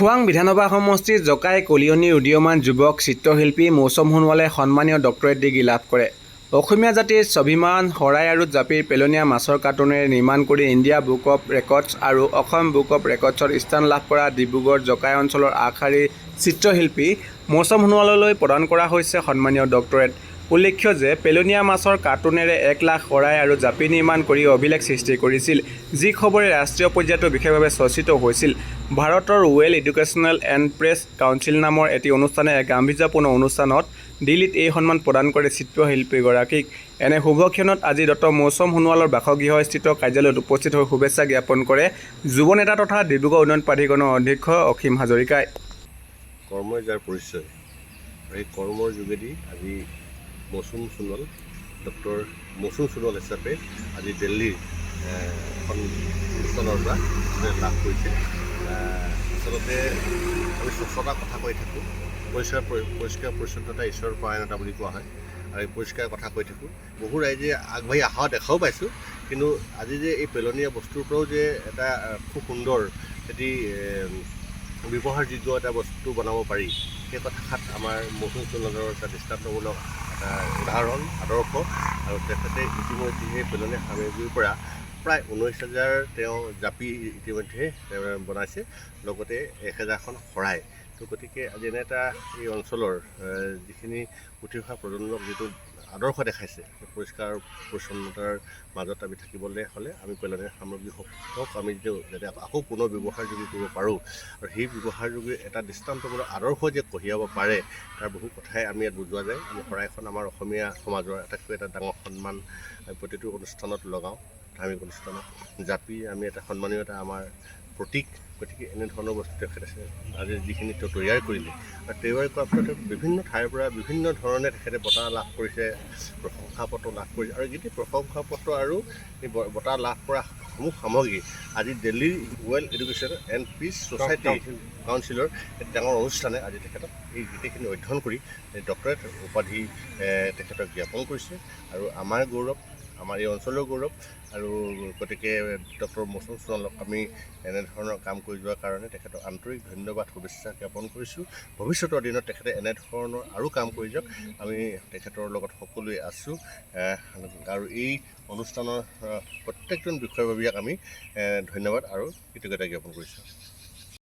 খোৱাং বিধানসভা সমষ্টিৰ জকাই কলিয়নিৰ উদীয়মান যুৱক চিত্ৰশিল্পী মৌচম সোণোৱালে সন্মানীয় ডক্টৰেট ডিগ্ৰী লাভ কৰে। অসমীয়া জাতিৰ স্বাভিমান শৰাই আৰু জাপিৰ পেলনীয়া মাছৰ কাৰ্টুনেৰে নিৰ্মাণ কৰি ইণ্ডিয়া বুক অৱ ৰেকৰ্ডছ আৰু অসম বুক অৱ ৰেকৰ্ডছত স্থান লাভ কৰা ডিব্ৰুগড় জকাই অঞ্চলৰ আগশাৰীৰ চিত্ৰশিল্পী মৌচম সোণোৱাললৈ প্ৰদান কৰা হৈছে সন্মানীয় ডক্টৰেট। উল্লেখ্য যে পেলনীয়া মাছৰ কাৰ্টুনেৰে 1 লাখ শৰাই আৰু জাপি নিৰ্মাণ কৰি অভিলেখ সৃষ্টি কৰিছিল, যি খবৰে ৰাষ্ট্ৰীয় পৰ্যায়তো বিশেষভাৱে চৰ্চিত হৈছিল। ভাৰতৰ well educational and press council নামৰ এটি অনুষ্ঠানে এক গাম্ভীৰ্যপূৰ্ণ অনুষ্ঠানত দিল্লীত এই সন্মান প্ৰদান কৰে চিত্ৰশিল্পীগৰাকীক। এনে শুভক্ষণত আজি ডক্টৰ মৌচম সোণোৱালৰ বাসগৃহস্থিত কাৰ্যালয়ত উপস্থিত হৈ শুভেচ্ছা জ্ঞাপন কৰে যুৱ নেতা তথা ডিব্ৰুগড় উন্নয়ন প্ৰাধিকৰণৰ অধ্যক্ষ অসীম হাজৰিকাই। কৰ্মই যাৰ পৰিচয়, এই কৰ্মৰ যোগেদি আজি মৌচম সোণোৱাল ডক্টৰ মৌচম সোণোৱাল হিচাপে আজি দিল্লীৰ এখন অনুষ্ঠানৰ পৰা লাভ কৰিছে। আচলতে আমি স্বচ্ছতাৰ কথা কৈ থাকোঁ, পৰিষ্কাৰ পৰিচ্ছন্নতা ঈশ্বৰৰ পৰায়ণতা বুলি কোৱা হয়, আৰু এই পৰিষ্কাৰ কথা কৈ থাকোঁ। বহু ৰাইজে আগবাঢ়ি অহা দেখাও পাইছোঁ, কিন্তু আজি যে এই পেলনীয়া বস্তুৰ পৰাও যে এটা খুব সুন্দৰ এটি ব্যৱহাৰযোগ্য এটা বস্তু বনাব পাৰি, সেই কথাষাত আমাৰ মৌচম সোণোৱালৰ এটা দৃষ্টান্তমূলক এটা উদাহৰণ আদৰ্শ। আৰু তেখেতে ইতিমধ্যে সেই পেলনীয়া সামগ্ৰীৰ পৰা প্ৰায় 19,000 তেওঁ জাপি ইতিমধ্যে বনাইছে, লগতে 1,000খন শৰাই। তো গতিকে আজি এনে এটা এই অঞ্চলৰ যিখিনি উঠি অহা প্ৰজন্মক যিটো আদৰ্শ দেখাইছে, পৰিষ্কাৰ পৰিচ্ছন্নতাৰ মাজত আমি থাকিবলৈ হ'লে আমি পেলনীয়া সামগ্ৰীসমূহক আমি যাতে আকৌ পুনৰ ব্যৱহাৰযোগ্য কৰিব পাৰোঁ, আৰু সেই ব্যৱহাৰযোগ্য এটা দৃষ্টান্তমূলক আদৰ্শ যে কঢ়িয়াব পাৰে, তাৰ বহু কথাই আমি ইয়াত বুজোৱা যায়। আমি শৰাইখন আমাৰ অসমীয়া সমাজৰ আটাইতকৈ এটা ডাঙৰ সন্মান, প্ৰতিটো অনুষ্ঠানত লগাওঁ, ধাৰ্মিক অনুষ্ঠানত। জাপি আমি এটা সন্মানীয় এটা আমাৰ প্ৰতীক। গতিকে এনেধৰণৰ বস্তু তেখেতে আজি যিখিনি তেওঁ তৈয়াৰ কৰিলে, আৰু তৈয়াৰ কৰাৰ পিছত বিভিন্ন ঠাইৰ পৰা বিভিন্ন ধৰণে তেখেতে বঁটা লাভ কৰিছে, প্ৰশংসাপত্ৰ লাভ কৰিছে, আৰু যিটো প্ৰশংসাপত্ৰ আৰু এই বঁটা লাভ কৰা সমূহ সামগ্ৰী আজি দিল্লীৰ well education and peace society কাউন্সিলৰ এক ডাঙৰ অনুষ্ঠানে আজি তেখেতক এই গোটেইখিনি অধ্যয়ন কৰি ডক্টৰেট উপাধি তেখেতক জ্ঞাপন কৰিছে, আৰু আমাৰ গৌৰৱ, আমাৰ এই অঞ্চলৰ গৌৰৱ। আৰু গতিকে ডক্টৰ মৌচম সোণোৱালক আমি এনেধৰণৰ কাম কৰি যোৱাৰ কাৰণে তেখেতক আন্তৰিক ধন্যবাদ, শুভেচ্ছা জ্ঞাপন কৰিছোঁ। ভৱিষ্যতৰ দিনত তেখেতে এনেধৰণৰ আৰু কাম কৰি যাওক, আমি তেখেতৰ লগত সকলোৱে আছোঁ। আৰু এই অনুষ্ঠানৰ প্ৰত্যেকজন বিষয়ববীয়াক আমি ধন্যবাদ আৰু কৃতজ্ঞতা জ্ঞাপন কৰিছোঁ।